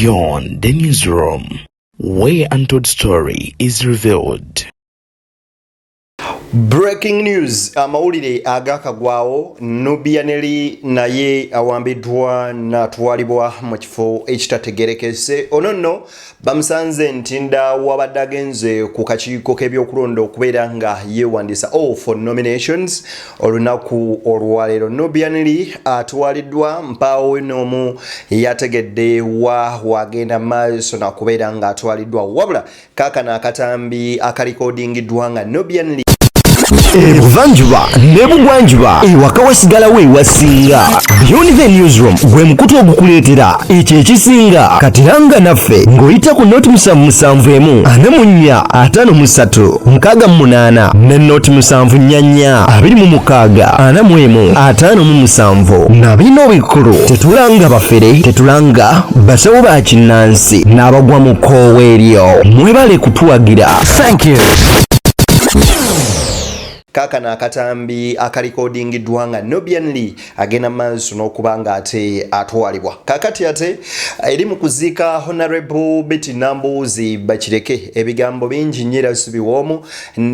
Beyond the newsroom, where untold story is revealed. Breaking news, amawulire agakagwawo Nubian Li naye awambibwa n'atwalibwa mu kifo ekitategerekese. Ono nno bamusanze ntinda wabadde agenze ku kakiiko k'ebyokulonda okubeera nga yeewandisa for nominations olunaku olwaleero. Nubian Li atwaliddwa mpaawo n'omu yategedde wagenda maaso nakubeera nga atwaliddwa, wabula kaakano akatambi akalikodingiddwa nga Nubian Li Ebuvanjuba nebugwanjuba ewaka wasigalawo ewasinga. Beyond the newsroom gwe mukutu ogukuleetera ekyo ekisinga. Katiranga naffe ng'oyita ku noti 771 44 53 ne noti 744 26 41 n'abirina obikulu. Tetulanga bafere, tetulanga basawo ba kinnansi n'abagwa mu kkoowa eryo. Mwebale kutuwagira. Thank you. Kaakano akatambi akalikodingiddwa nga Nubian Li agenda maaso n'okubanga ate atwalibwa. Kaakati ate eri mu kuziika Honorable Betty Nambuuzi Bakireke ebigambo bingi nnyo era sibiwoomu.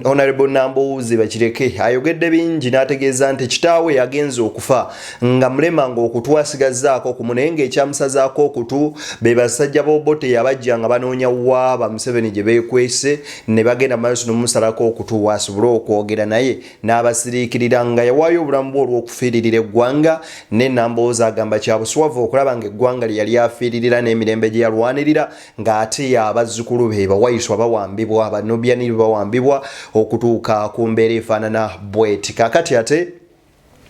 Honorable Nambuuzi Bakireke ayogedde bingi n'ategeeza nti kitaawe yagenze okufa nga mulema ng'okutwasigazzaako ku munenge ekyamusazaako okutu be basajja b'obote yabajja nga banoonya wa ba Museveni gye beekwese ne bagenda maaso n'omusalako okutu wasobole okwogera naye n'abasiriikirira nga yawaayo obulamu bwe olw'okufiiririra eggwanga. Ne Namboozi agamba kya buswavu okulaba nga eggwanga lye yali afiiririra n'emirembe gye yalwanirira ng'ate abazzukulu be bawayiswa bawambibwa, aba Nubian Li bawambibwa okutuuka ku mbeera efaanana bweti. Kaakati ate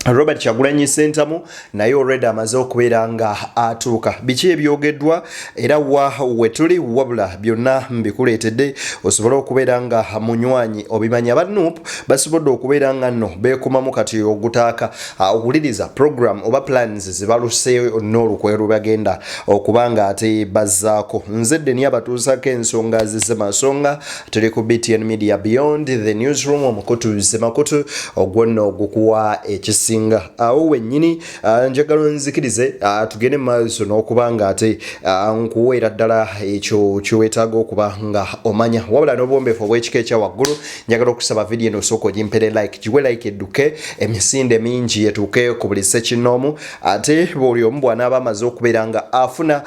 Robert Kyagulanyi Ssentamu naye already amaze okubeera nga atuuka. Biki ebyogeddwa era wetuli wabula byonna mbikuleetedde osobole okubeera nga munywanyi obimanya. Aba NUP basobodde okubeera nga nno beekumamu kati ogutaaka okuwuliriza program oba plans zibaluse n'olukwe bagenda okubanga ate bazzaako. Nze Deni abatuusako ensonga zisemasonga. Tuli ku BTN Media Beyond the newsroom, omukutu Semakutu ogwo nno ogukuwa ekisi awo wennyini njagala nzikirize tugende maaso n'okubanga ate nkuweera ddala ekyo kyewetaaga okuba nga omanya, wabula n'obwombeefu obw'ekika ekya waggulu. Njagala okusaba vidiyo eno osooka ogimpere like, giwe like edduke emisinde mingi etuuke ku buli ssekinnoomu. Ate buli omu bw'anaaba amaze okubeera nga afuna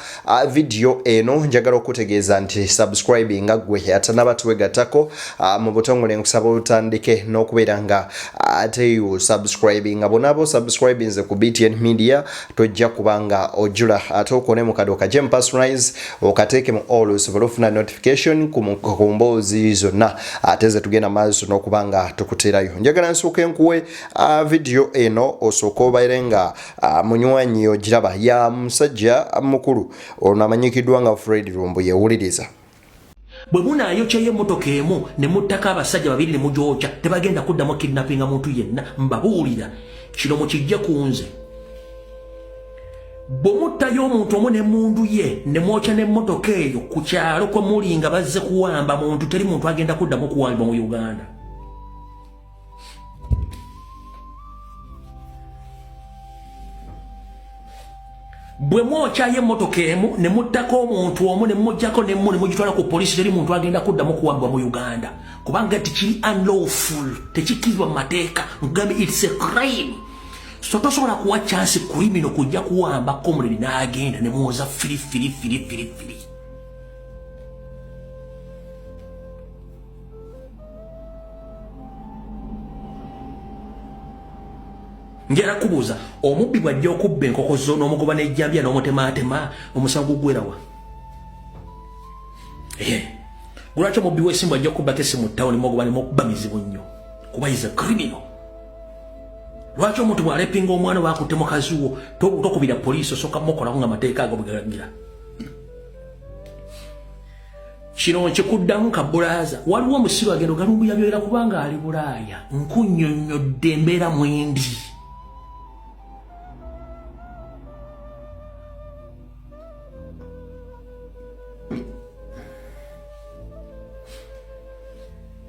vidiyo eno njagala okutegeeza nti subscribing gwe atanaba tuwegattako mu butongole nkusaba otandike n'okubeera nga ate subscribing bonabo subscribing ku BTN Media tojja kubanga ojula ate okone mu kadoka gem personalize okateeke mu all osobole ofuna notification ku mboozi zonna ate ze tugenda maaso n'okubanga tukuterayo. Njagala nsooke nkuwe video eno osooka obaire nga munywanyi ogiraba ya musajja mukulu ono amanyikiddwa nga Fred Lumbu yewuliriza. Bwe munaayokya emmotoka emu ne muttako abasajja babiri ne mugyokya tebagenda kuddamu kidnappinga muntu yenna. Mbabuulira kino mukijja ku nze. Bwe muttayo omuntu omu n'emmundu ye ne mwokya n'emmotoka eyo ku kyalo kwe muli nga bazze kuwamba muntu, teri muntu agenda kuddamu kuwambibwa mu Uganda. Bwe mwokyayo emmotoka emu ne muttako omuntu omu ne mujjako n'emmu ne mugitwala ku poliisi, teri muntu agenda kuddamu kuwambibwa mu Uganda kubanga tikiri unlawful, tekikkirizibwa mu mateeka. Ngambe it's a crime. So tosobola kuwa chance criminal kujja kuwamba comrade n'agenda ne muwoza firi. Ngera kubuuza omubbi bw'ajja okubba enkoko zo n'omugoba n'ejjambya n'omutemaatema omusango gwerawa? Lwaki omubbi w'essimbu ajja okubbako essimu mu ttawuni mugoba ne mukuba mizibu nnyo kuba is a criminal? Lwaki omuntu bw'alepinga omwana baakutte mukazi wo tokubira poliisi osooka mukolako nga amateeka ago bwe galagira? Kino nkikuddamu kabulaaza. Waliwo omusiru agenda ogalumbuyabyera kubanga ali Bulaaya. Nkunnyonnyodde embeera mwendi.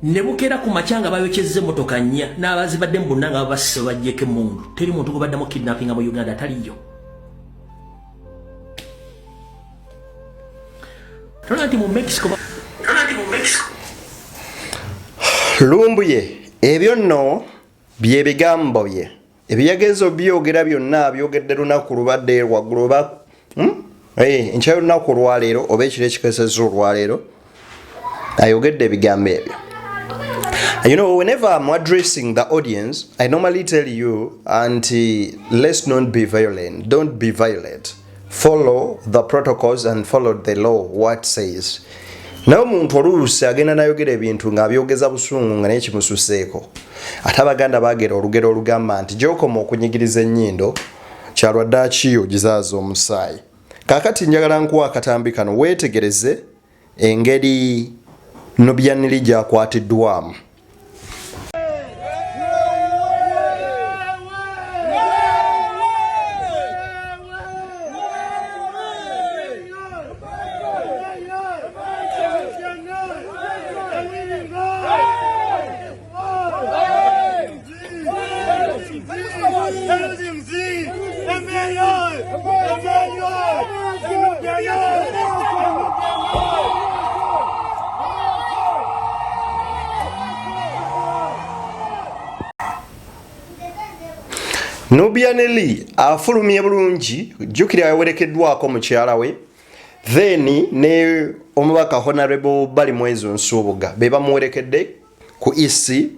Nebukera ku machanga bayokyezze motoka nnya n'abazibadde mu bunanga basse bajjeke mundu. Teri muntu gwe baddemu kidnapping mu Uganda taliyo. Tonati mu Mexico. Lumbuye ebyo nno bye bigambo bye ebyegezo byogera byonna byogedde lunaku lubadde waggulu ba enkya y'olunaku olwaleero oba ekiro ekikesezza olwaleero ayogedde ebigambo ebyo. You know, whenever I'm addressing the audience, I normally tell you, Auntie, let's not be violent. Don't be violent. Follow the protocols and follow the law, what says. Naye omuntu oluusi agenda nayogera ebintu ng'abyogeza busungu nga naye kimususeeko. Ate Abaganda baagera olugero olugamba nti gy'okoma okunyigiriza ennyindo kyalwadde akiyo gizaaza omusaayi. Kaakati njagala nkuwa akatambi kano weetegereze engeri Nubian Li gy'akwatiddwamu. Nubian Li afulumye bulungi jjukira yawerekeddwako mukyala we then ne omubaka Honorable Bali Mwezi Nsubuga be bamuwerekedde ku isi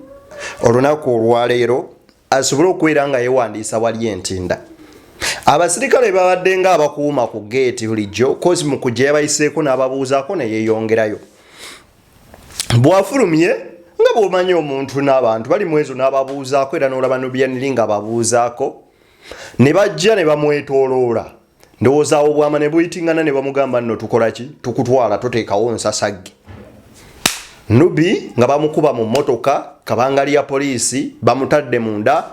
olunaku olwaleero asobole okubeera nga yeewandiisa wali entinda. Abasirikale babadde nga abakuuma ku geeti bulijjo kozi mu kujja yabayiseeko n'ababuuzaako ne yeeyongerayo. Bw'afulumye nga bw'omanyi omuntu n'abantu bali mwezo n'ababuuzaako era n'olaba Nubian Li nga babuuzaako ne bajja ne bamwetooloola ndowooza obwama ne buyitingana ne bamugamba nno tukola ki tukutwala toteekawo nsasagge. Nubi nga bamukuba mu mmotoka kabangali ya poliisi bamutadde munda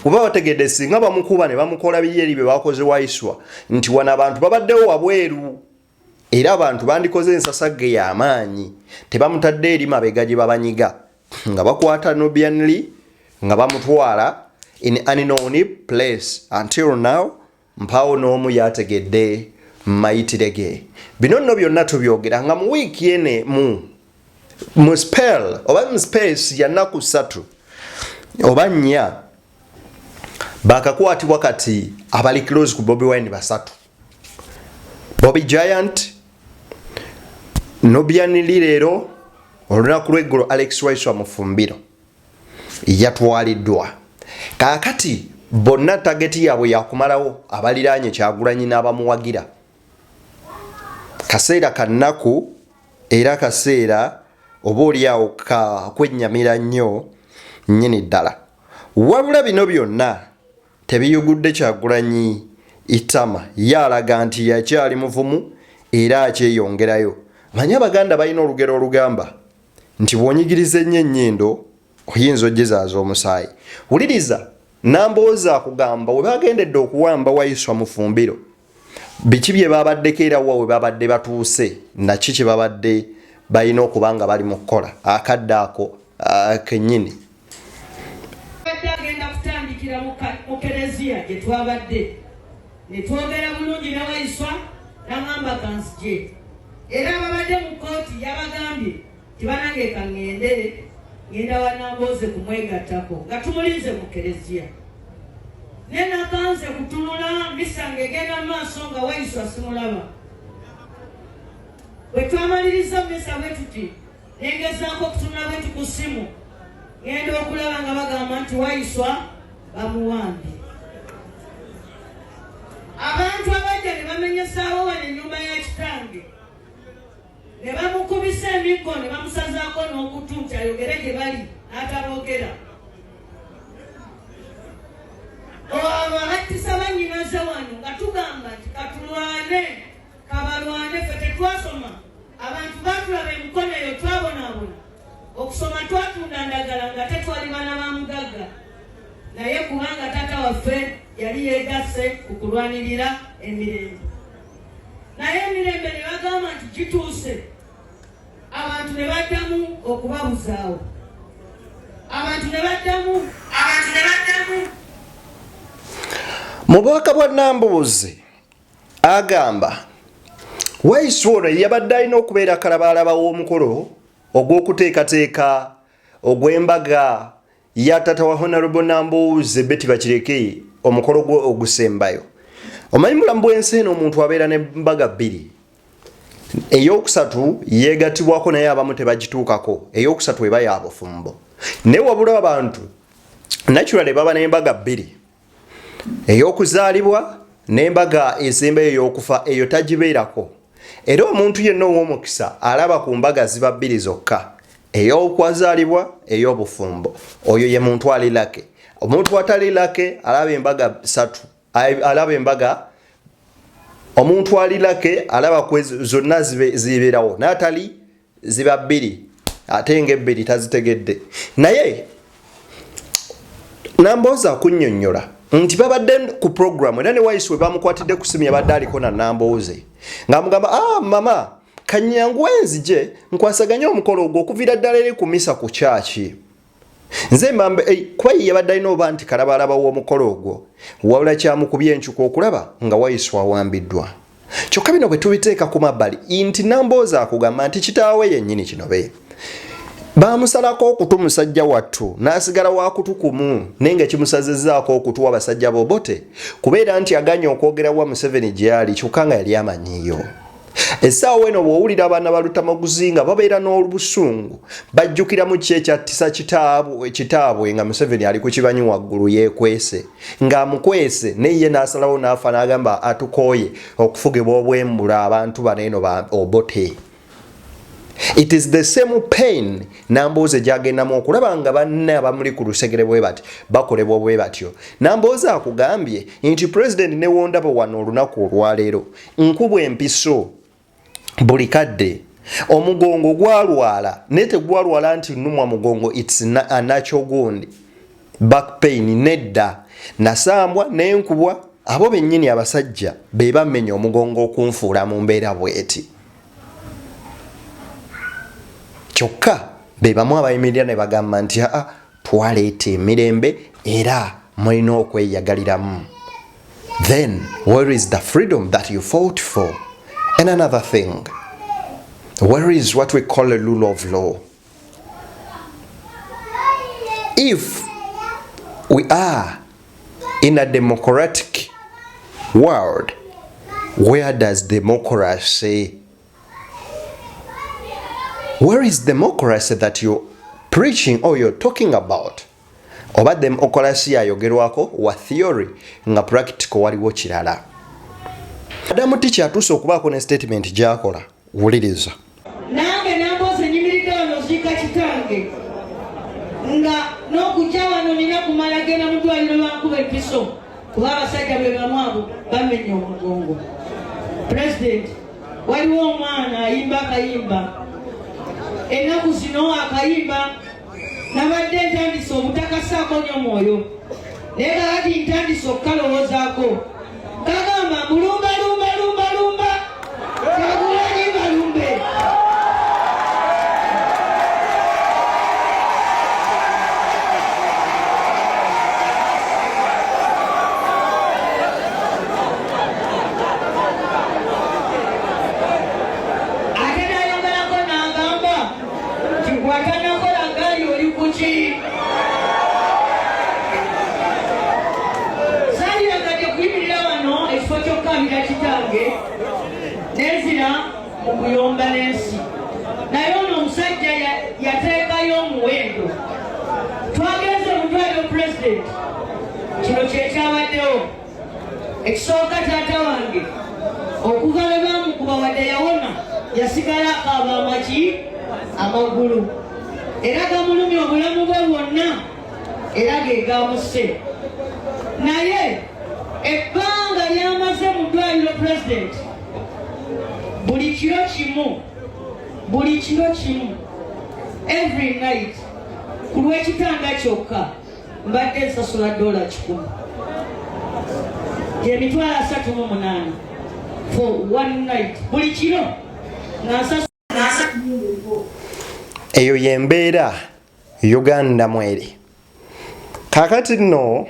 kuba bategedde singa bamukuba ne bamukola biyeri bye bakoze waiswa nti wana abantu babaddewo wabweru era abantu bandikoze ensasagge y'amaanyi tebamutadde eri mabega gye babanyiga nga bakwata Nubian Li nga bamutwala in an unknown place until now mpawo n'omu yategedde mayitire ge. Bino nno byonna tubyogera nga mu wiiki ene mu spell oba mu space ya nnaku 3 oba 4 bakakwatibwa kati abali close ku Bobi Wine 3. Bobby Giant, Nubian Li leero olunaku lw'eggulu Alex Waiswa Mufumbiro yatwaliddwa. Kaakati bonna tageti yaabwe yakumalawo abaliraanye Kyagulanyi n'abamuwagira. Kaseera kannaku era kaseera oba oliawo kwennyamira nnyo nnyini ddala. Wabula bino byonna tebiyugudde Kyagulanyi itama yalaga nti yakyali muvumu era akyeyongerayo. Manyi Abaganda balina olugero olugamba nti bw'onyigiriza ennyo ennyindo oyinza oggezaaza omusaayi. Wuliriza nambooza akugamba we bagendedde okuwamba Waiswa Mufumbiro biki bye babaddeko era wa we babadde batuuse naki kye babadde balina okuba nga bali mu kukola akadde ako kennyini. Agenda kutandikira mu Kereziya gye twabadde ne twogera bulungi ne Waiswa n'agamba kansije era babadde mu kooti yabagambye tibanange kaŋŋende ngenda wanambooze kumwegattako nga tumulinze mu Kereziya ne nakanze kutunula misange egenda maaso nga Waiswa simulaba. Bwe twamaliriza mmesa bwe tuti nengezaako okutunula bwe ku ssimu ngenda okulaba nga bagamba nti Waiswa bamuwambye. Abantu abajja ne bamenyesaawo wano ennyumba ya kitange ne bamukubisa emiggo ne bamusazaako n'okutu nti ayogere gye bali n'ataboogera. Abattisa bannyinaze wano nga tugamba nti katulwane kabalwane ffe tetwasoma abantu batulaba emikono eyo twabonaabona okusoma twatunda ndagala nga tetwali baana ba mugagga naye kubanga taata waffe yali yeegasse ku kulwanirira emirembe. Naye emirembe ne bagamba nti gituuse abantu ne baddamu okubabuzaawo abantu ne baddamu mu bubaka bwa Nambooze agamba Waisoro yabadde alina okubeera kalabalaba w'omukolo ogw'okuteekateeka ogw'embaga ya tata wa Honorable Numboozi Betty Bakireke omukolo gwe ogusembayo. Omanyi mulamu bw'ensi eno omuntu abeera n'embaga bbiri. Eyokusatu yeegatibwako naye abamu tebagituukako. Eyokusatu eba ya bufumbo. Ne wabula abantu naturally baba n'embaga bbiri. Ey'okuzaalibwa n'embaga esembayo ey'okufa eyo tagibeerako. Era omuntu yenna ow'omukisa alaba ku mbaga ziba bbiri zokka. Ey'okwazaalibwa ey'obufumbo. Oyo ye muntu ali lake. Omuntu atali lake alaba embaga ssatu. Alaba embaga omuntu ali lake alaba kwezo zonna zibeerawo. Natali ziba bbiri. Ate ng'ebbiri tazitegedde. Naye Numboozi kunnyonnyola nti babadde ku program era ne Waiswe bamukwatidde ku simu yabadde aliko na Numboozi ng'amugamba mama kanyangu enzije nkwasaganya omukolo ogwo okuviira ddala eri ku misa ku kyaki nze mbambe kuba yabadde alina oba nti kalabalaba w'omukolo ogwo wabula kyamukubye encuko okulaba nga Waiswe awambiddwa. Kyokka bino bwe tubiteeka ku mabbali nti Numboozi akugamba nti kitaawe yennyini kino be bamusalako okutu musajja wattu n'asigala wakutu kumu nenga kimusazizzaako okutu abasajja bobote kubeera nti aganya okwogera wa Museveni gyali kyokka nga yali amanyiyo. Essaawa eno bw'owulira abaana ba Lutamaguzi nga babeera n'olubusungu bajjukira mu ki ekyattisa kitaabwe nga Museveni ali ku kibanyi waggulu yeekwese ng'amukwese naye ye n'asalawo n'afa n'agamba atukooye okufugibwa obwembula abantu bano eno ba obote. It is the same pain Numboozi gyagendamu okulaba nga banne abamuli ku lusegere bwe bati bakolebwa bwe batyo. Numboozi akugambye nti President ne wondabo wano olunaku olwaleero nkubwa empiso buli kadde omugongo gwalwala naye tegwalwala nti nnumwa mugongo it's a natural wound back pain nedda nasambwa n'enkubwa abo bennyini abasajja be bamenya omugongo okunfuula mu mbeera bweti. Kyokka be bamu abayimirira ne bagamba nti twaleeta emirembe era mulina okweyagaliramu. Then where is the freedom that you fought for? And another thing, where is what we call a rule of law? If we are in a democratic world, where does democracy? Where is democracy that you're preaching or you're talking about? Oba democracy ayogerwako wa theory nga practical waliwo kirala. Adamu tichi atuuse okubaako ne statement gy'akola wuliriza. Nange Numboozi nyimiridde wano ziika kitange nga n'okujja wano nina kumala genda mu ddwaliro lwankuba empiso kuba abasajja be bamu abo bamenya omugongo. President, waliwo omwana ayimba akayimba ennaku zino akayimba nabadde ntandise obutakasaako nnyo mwoyo naye kakati ntandise okukalowoozaako kagamba mulumba lumba lumba lumba kagulanyi balumbe. Okuyomba n'ensi naye ono omusajja yateekayo omuwendo twagenze mu ddwaliro President kino kyekyabaddewo ekisooka taata wange okuva bwe bamukuba wadde yawona yasigala akaaba amaki amagulu era gamulumya obulamu bwe bwonna era ge gamusse naye ebbanga lyamaze mu ddwaliro President buli kiro kimu every night ku lw'ekitanda kyokka mbadde nsasula $100 $38 for one night buli kiro nasasula. Eyo yembeera Uganda mweri. Kakati nno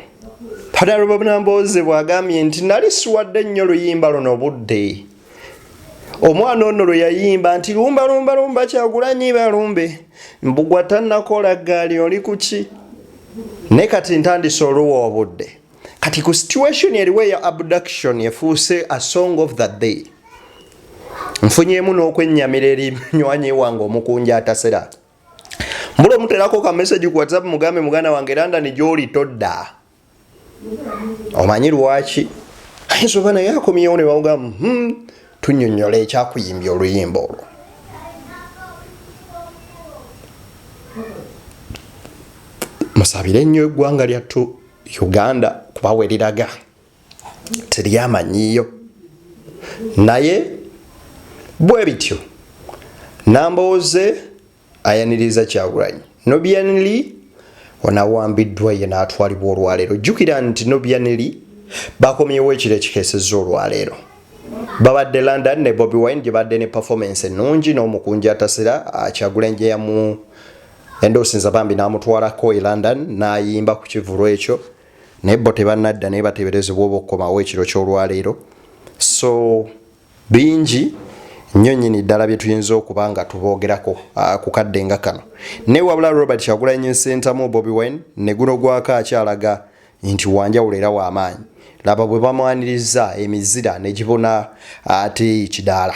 Honorable Numboozi bw'agambye nti nali siwadde nnyo luyimba luno budde omwana ono lwe yayimba nti lumba lumba lumba Kyagulanyi balumbe mbugwa tannakola gaali oli kuki ne kati ntandise oluwa obudde kati ku situation eriwe ya abduction efuuse a song of the day nfunyeemu n'okwennyamira erinywanyi wange omukunja atasera mbula omuterako ka message ku WhatsApp mugambe muganda wange London gy'oli todda omanyi lwaki ayinza naye akomyewo ne bawugamba tunnyonnyola ekyakuyimbya oluyimba olwo musabire nnyo eggwanga lyattu Uganda kubawe liraga teryamanyiyo naye bwe bityo nambooze ayaniriza Kyagulanyi Nubian Li onawambiddwa ye n'atwalibwa olwaleero jjukira nti Nubian Li bakomyewo ekiro ekikeesezza olwaleero babadde London ne Bobi Wine gye badde ne performance ennungi n'omukunja atasera Kyagulanyi gye yamu endoosinza bambi n'amutwalako e London n'ayimba ku kivulo ekyo naye bo tebannadda naye bateeberezebwa oba okukomawo ekiro ky'olwaleero so bingi nnyo nnyini ddala bye tuyinza okuba nga tuboogerako ku kadde nga kano naye wabula Robert Kyagulanyi nsentamu Bobi Wine ne guno gwako akyalaga nti wanjawulo era w'amaanyi laba bwe bamwaniriza emizira ne gibona ate ekidaala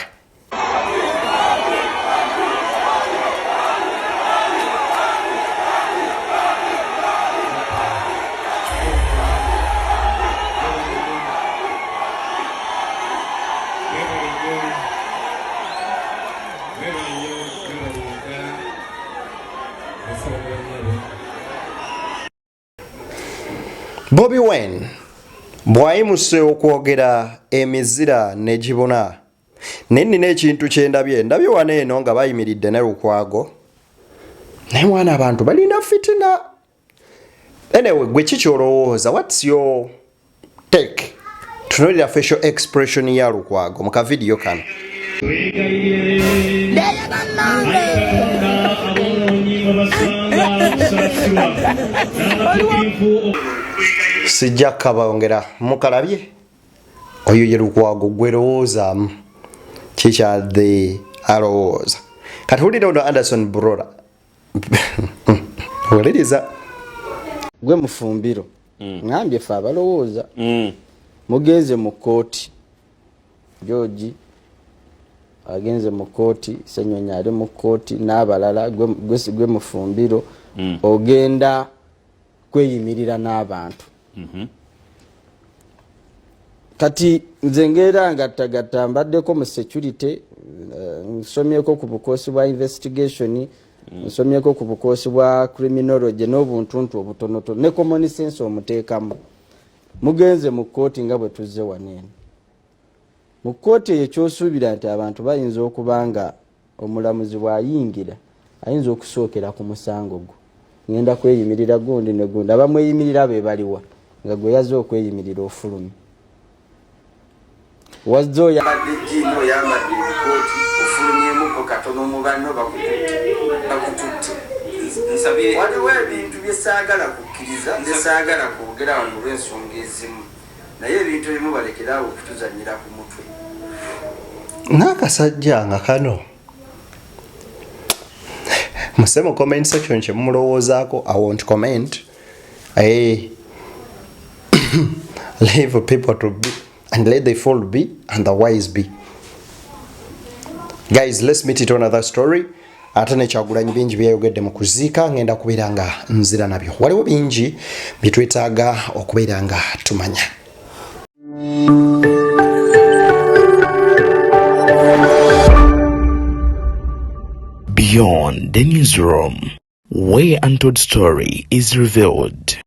Bobi Wine bwayimuse okwogera emizira ne gibona nennina ekintu ndabye wano eno nga bayimiridde ne Lukwago naye mwana abantu balina fitina anyway gwe kikyolowooza what's your take tunulira facial expression ya Lukwago mu kavidiyo kano sijja kabongera mukalabye oyo ye Lukwago gwe lowoozaamu kikyadde alowooza kati wulira ono Anderson Broda oliriza gwe mufumbiro ngambye fe abalowooza mugenze mu kooti George agenze mu kooti Senyonyi ali mu kooti n'abalala gwe mufumbiro ogenda kweyimirira n'abantu kati nze ngera ngattagatta mbaddeko mu security nsomyeko ku bukoosi bwa investigation nsomyeko ku bukoosi bwa criminology n'obuntuntu obutonotono ne common sense omuteekamu mugenze mu kooti nga bwe tuzze waneeno mu kooti eyo kyosuubira nti abantu bayinza okuba nga omulamuzi bw'ayingira ayinza okusookera ku musango gwo ngenda kweyimirira gundi ne gundi abamweyimirira be baliwa nga gwe yaze okweyimirira ofulumye wazzo yabadde Yiino yambadde ekooti ofulumyemuko katono mu banno bakututte waliwo ebintu byesaagala kukkiriza byesaagala kwogera wano olw'ensonga ezimu naye ebintu ebimu balekerawo okutuzanyira ku mutwe n'akasajja nga kano muse mu comment section kyemumulowoozaako I won't comment leave people to be and let the fool be and the wise be guys let's meet it on another story ate ne Kyagulanyi bingi byayogedde mu kuziika ngenda kubeera nga nzira nabyo waliwo bingi byetwetaaga okubeera nga tumanya Beyond the newsroom, where untold story is revealed.